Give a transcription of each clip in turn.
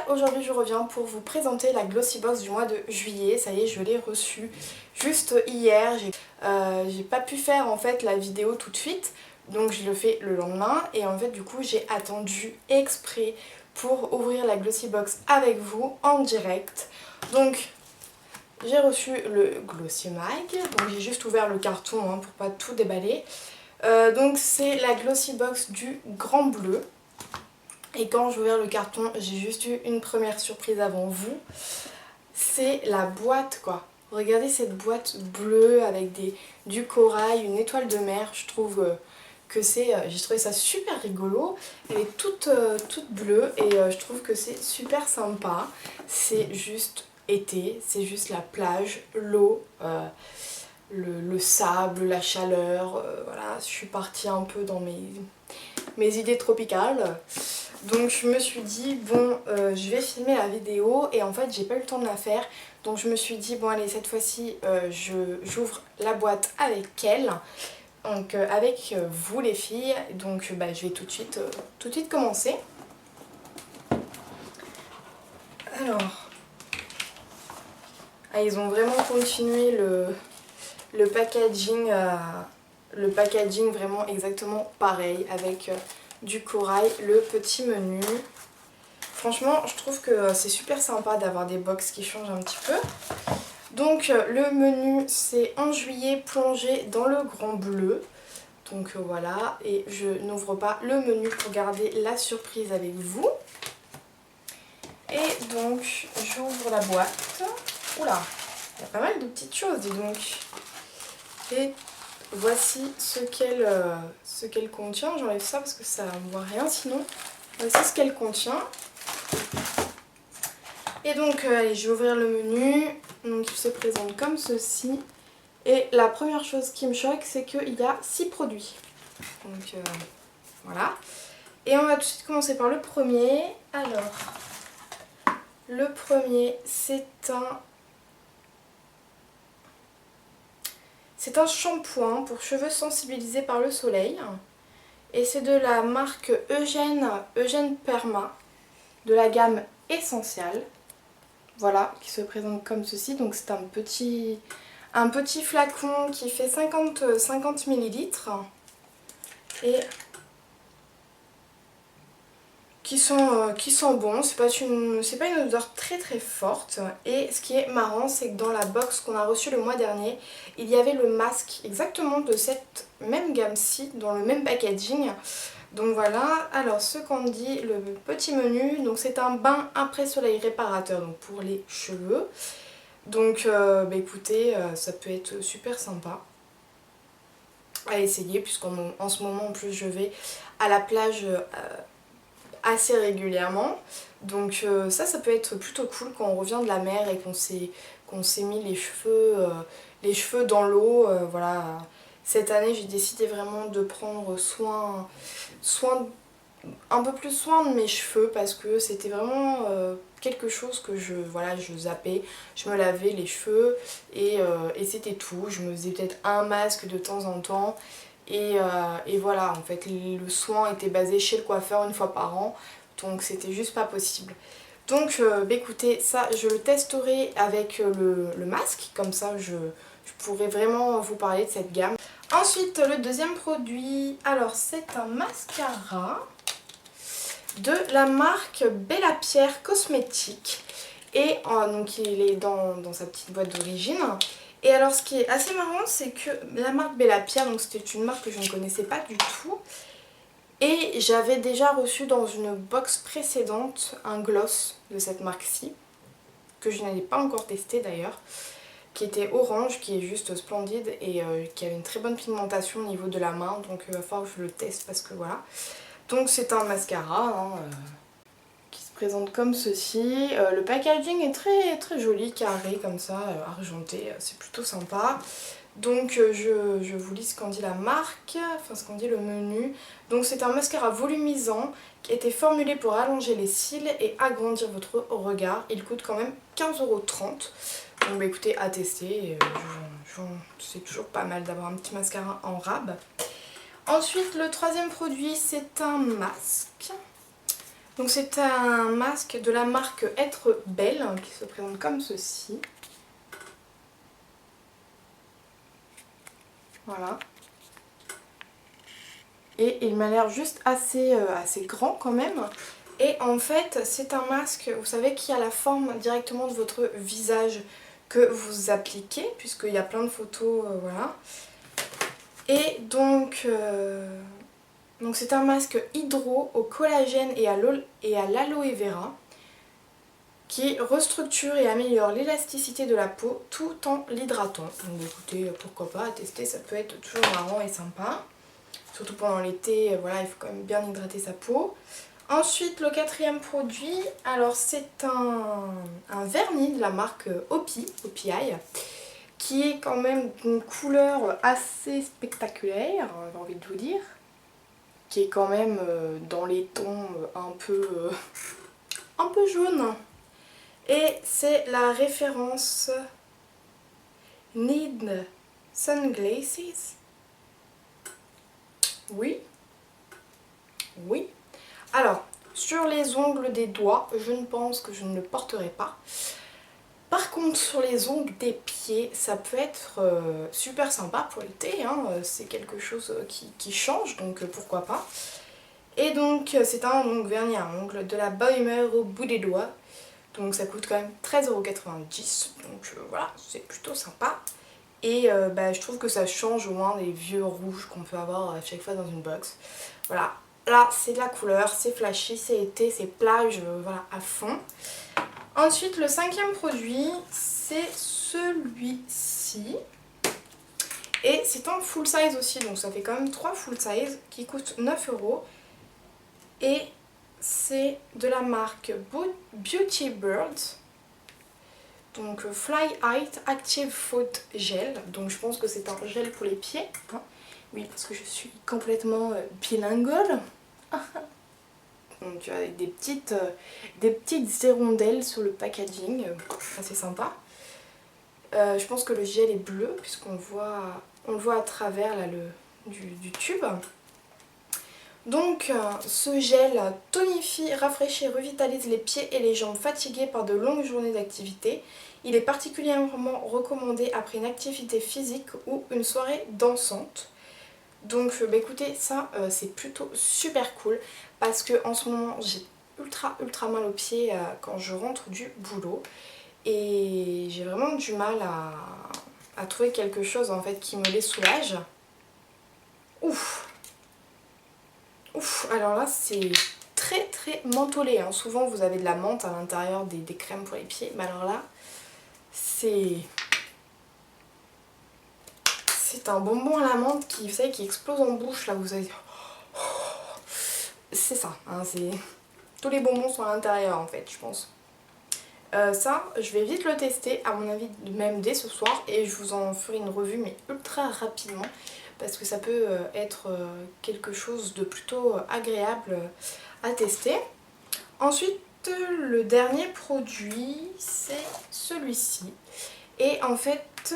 Aujourd'hui je reviens pour vous présenter la Glossy Box du mois de juillet. Ça y est, je l'ai reçue juste hier. J'ai pas pu faire en fait la vidéo tout de suite, donc je le fais le lendemain. Et en fait du coup j'ai attendu exprès pour ouvrir la Glossy Box avec vous en direct. Donc j'ai reçu le Glossy Mag, donc j'ai juste ouvert le carton hein, pour pas tout déballer. Donc c'est la Glossy Box du Grand Bleu. Et quand j'ai ouvert le carton, j'ai juste eu une première surprise avant vous. C'est la boîte quoi. Regardez cette boîte bleue avec du corail, une étoile de mer. Je trouve que j'ai trouvé ça super rigolo. Elle est toute bleue et je trouve que c'est super sympa. C'est juste été, c'est juste la plage, l'eau, le sable, la chaleur. Voilà, je suis partie un peu dans mes idées tropicales. Donc je me suis dit bon je vais filmer la vidéo et en fait j'ai pas eu le temps de la faire. Donc je me suis dit bon allez cette fois-ci j'ouvre la boîte avec elle. Donc avec vous les filles. Donc je vais tout de suite commencer. Alors ils ont vraiment continué le packaging vraiment exactement pareil avec du corail, le petit menu. Franchement, je trouve que c'est super sympa d'avoir des box qui changent un petit peu. Donc le menu, c'est en juillet plongé dans le Grand Bleu. Donc voilà, et je n'ouvre pas le menu pour garder la surprise avec vous. Et donc j'ouvre la boîte. Oula, il y a pas mal de petites choses, dis donc. Et voici ce qu'elle contient. J'enlève ça parce que ça ne voit rien sinon. Voici ce qu'elle contient. Et donc allez, je vais ouvrir le menu. Donc il se présente comme ceci. Et la première chose qui me choque, c'est qu'il y a 6 produits. Donc voilà. Et on va tout de suite commencer par le premier. Alors, le premier, c'est un shampoing pour cheveux sensibilisés par le soleil. Et c'est de la marque Eugène Perma, de la gamme Essential. Voilà, qui se présente comme ceci. Donc c'est un petit flacon qui fait 50 ml. Et qui sont bons. C'est pas une odeur très très forte. Et ce qui est marrant, c'est que dans la box qu'on a reçue le mois dernier, il y avait le masque exactement de cette même gamme-ci, dans le même packaging. Donc voilà, alors ce qu'on dit, le petit menu, donc c'est un bain après soleil réparateur donc pour les cheveux. Donc écoutez, ça peut être super sympa à essayer puisqu'en ce moment en plus je vais à la plage assez régulièrement. Donc ça peut être plutôt cool quand on revient de la mer et qu'on s'est mis les cheveux dans l'eau. Voilà. Cette année j'ai décidé vraiment de prendre un peu plus soin de mes cheveux parce que c'était vraiment quelque chose que je zappais. Je me lavais les cheveux et c'était tout. Je me faisais peut-être un masque de temps en temps. Et voilà, en fait, le soin était basé chez le coiffeur une fois par an, donc c'était juste pas possible. Donc écoutez, ça je le testerai avec le masque, comme ça je pourrai vraiment vous parler de cette gamme. Ensuite, le deuxième produit, alors c'est un mascara de la marque Bella Pierre Cosmétique. Et donc il est dans sa petite boîte d'origine. Et alors ce qui est assez marrant, c'est que la marque Bella Pierre, donc c'était une marque que je ne connaissais pas du tout. Et j'avais déjà reçu dans une box précédente un gloss de cette marque-ci, que je n'avais pas encore testé d'ailleurs, qui était orange, qui est juste splendide et qui avait une très bonne pigmentation au niveau de la main. Donc il va falloir que je le teste parce que voilà. Donc c'est un mascara qui se présente comme ceci. Le packaging est très très joli, carré comme ça, argenté, c'est plutôt sympa. Donc je vous lis ce qu'en dit la marque, enfin ce qu'en dit le menu. Donc c'est un mascara volumisant qui a été formulé pour allonger les cils et agrandir votre regard. Il coûte quand même 15,30 €. Donc bah écoutez, à tester, c'est toujours pas mal d'avoir un petit mascara en rab. Ensuite le troisième produit c'est un masque. Donc c'est un masque de la marque Être Belle qui se présente comme ceci. Voilà. Et il m'a l'air juste assez grand quand même. Et en fait c'est un masque, vous savez, qui a la forme directement de votre visage que vous appliquez, puisqu'il y a plein de photos, voilà. Et donc c'est un masque hydro au collagène et à l'aloe vera qui restructure et améliore l'élasticité de la peau tout en l'hydratant. Donc écoutez, pourquoi pas, à tester, ça peut être toujours marrant et sympa. Surtout pendant l'été, voilà, il faut quand même bien hydrater sa peau. Ensuite, le quatrième produit, alors c'est un vernis de la marque OPI, qui est quand même d'une couleur assez spectaculaire, j'ai envie de vous dire. Qui est quand même dans les tons un peu jaune. Et c'est la référence Need Sunglasses. Oui. Oui. Alors, sur les ongles des doigts, je ne pense que je ne le porterai pas. Par contre, sur les ongles des pieds, ça peut être super sympa pour l'été, hein. C'est quelque chose qui change, donc pourquoi pas. Et donc, c'est un vernis à ongles de la bonne humeur au bout des doigts. Donc ça coûte quand même 13,90 €, donc voilà, c'est plutôt sympa. Et je trouve que ça change au moins des vieux rouges qu'on peut avoir à chaque fois dans une box. Voilà, là c'est de la couleur, c'est flashy, c'est été, c'est plage, voilà, à fond. Ensuite, le cinquième produit, c'est celui-ci. Et c'est en full size aussi, donc ça fait quand même 3 full size qui coûtent 9 €. Et c'est de la marque Beauty Bird. Donc Fly Height Active Foot Gel. Donc je pense que c'est un gel pour les pieds. Oui, parce que je suis complètement bilingual. Donc avec des petites hirondelles sur le packaging. Assez sympa. Je pense que le gel est bleu puisqu'on le voit à travers là, du tube. Donc ce gel tonifie, rafraîchit, revitalise les pieds et les jambes fatigués par de longues journées d'activité. Il est particulièrement recommandé après une activité physique ou une soirée dansante. Donc écoutez, ça c'est plutôt super cool parce que en ce moment j'ai ultra mal aux pieds quand je rentre du boulot. Et j'ai vraiment du mal à trouver quelque chose en fait qui me les soulage. Ouf! Ouf, alors là c'est très mentholé, hein. Souvent vous avez de la menthe à l'intérieur des crèmes pour les pieds, mais alors là c'est un bonbon à la menthe qui, vous savez, qui explose en bouche, là vous avez... C'est ça, hein, tous les bonbons sont à l'intérieur en fait, je pense. Ça, je vais vite le tester, à mon avis même dès ce soir, et je vous en ferai une revue mais ultra rapidement. Parce que ça peut être quelque chose de plutôt agréable à tester. Ensuite, le dernier produit, c'est celui-ci. Et en fait,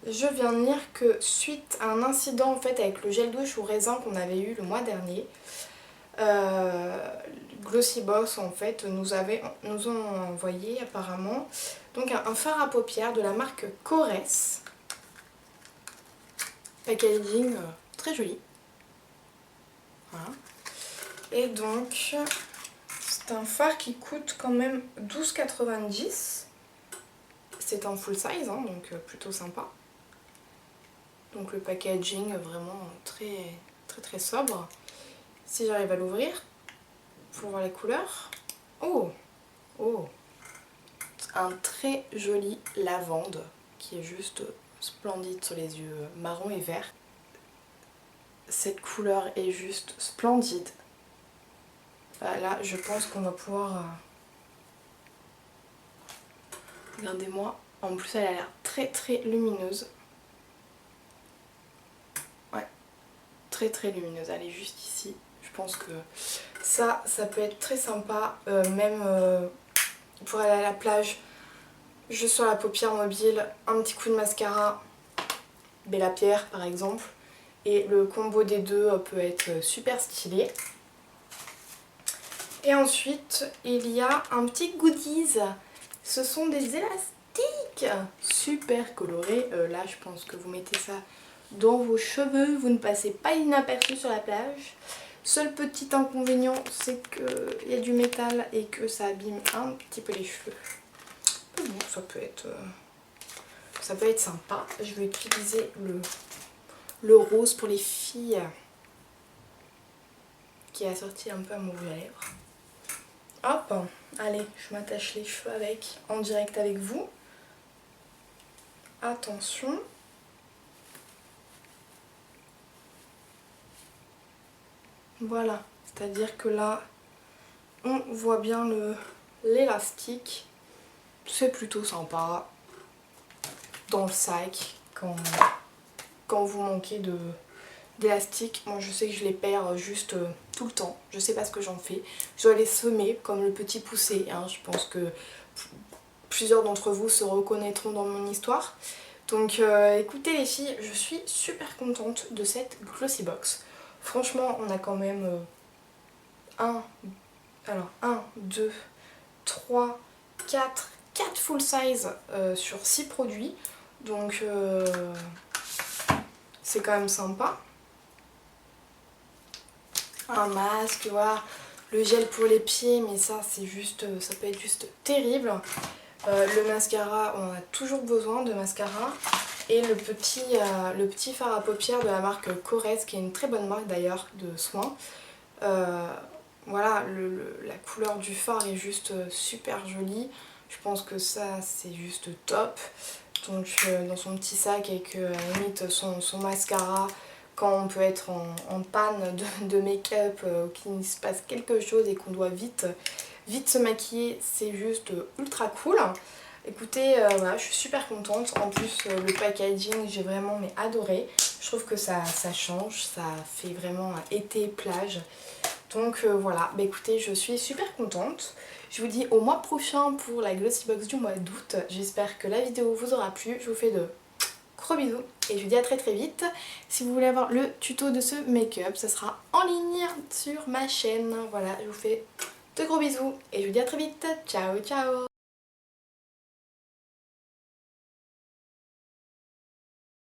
je viens de lire que suite à un incident en fait, avec le gel douche au raisin qu'on avait eu le mois dernier, Glossybox en fait nous ont envoyé apparemment donc un fard à paupières de la marque Corès. Packaging très joli. Voilà. Et donc c'est un fard qui coûte quand même 12,90 €. C'est un full size, hein, donc plutôt sympa. Donc le packaging vraiment très sobre. Si j'arrive à l'ouvrir pour voir les couleurs. Oh, un très joli lavande qui est juste splendide sur les yeux marron et vert. Cette couleur est juste splendide. Là, je pense qu'on va pouvoir... Regardez-moi. En plus, elle a l'air très lumineuse. très très lumineuse. Elle est juste ici. Je pense que ça peut être très sympa, même pour aller à la plage. Juste sur la paupière mobile, un petit coup de mascara, Bella Pierre par exemple. Et le combo des deux peut être super stylé. Et ensuite, il y a un petit goodies. Ce sont des élastiques super colorés. Là, je pense que vous mettez ça dans vos cheveux. Vous ne passez pas inaperçu sur la plage. Seul petit inconvénient, c'est qu'il y a du métal et que ça abîme un petit peu les cheveux. Mais bon, ça peut être sympa. Je vais utiliser le rose pour les filles qui est assorti un peu à mon rouge à lèvres. Hop, allez, je m'attache les cheveux avec, en direct avec vous. Attention. Voilà, c'est-à-dire que là, on voit bien l'élastique. C'est plutôt sympa dans le sac quand vous manquez d'élastique. Moi je sais que je les perds juste tout le temps. Je sais pas ce que j'en fais. Je dois les semer comme le petit poussé. Hein. Je pense que plusieurs d'entre vous se reconnaîtront dans mon histoire. Donc écoutez les filles, je suis super contente de cette Glossy Box. Franchement, on a quand même 1, 2, 3, 4 full size sur 6 produits. Donc c'est quand même sympa. Un masque, voilà. Le gel pour les pieds, mais ça c'est juste, ça peut être juste terrible. Le mascara, on a toujours besoin de mascara. Et le petit fard à paupières de la marque Korres, qui est une très bonne marque d'ailleurs de soins. Voilà, la couleur du fard est juste super jolie. Je pense que ça c'est juste top. Donc dans son petit sac avec à la limite son mascara, quand on peut être en panne de make-up, qu'il se passe quelque chose et qu'on doit vite se maquiller, c'est juste ultra cool. Écoutez, voilà, je suis super contente. En plus, le packaging, j'ai vraiment adoré. Je trouve que ça change, ça fait vraiment été plage. Donc voilà, bah écoutez, je suis super contente. Je vous dis au mois prochain pour la Glossy Box du mois d'août. J'espère que la vidéo vous aura plu. Je vous fais de gros bisous et je vous dis à très très vite. Si vous voulez avoir le tuto de ce make-up, ça sera en ligne sur ma chaîne. Voilà, je vous fais de gros bisous et je vous dis à très vite. Ciao ciao.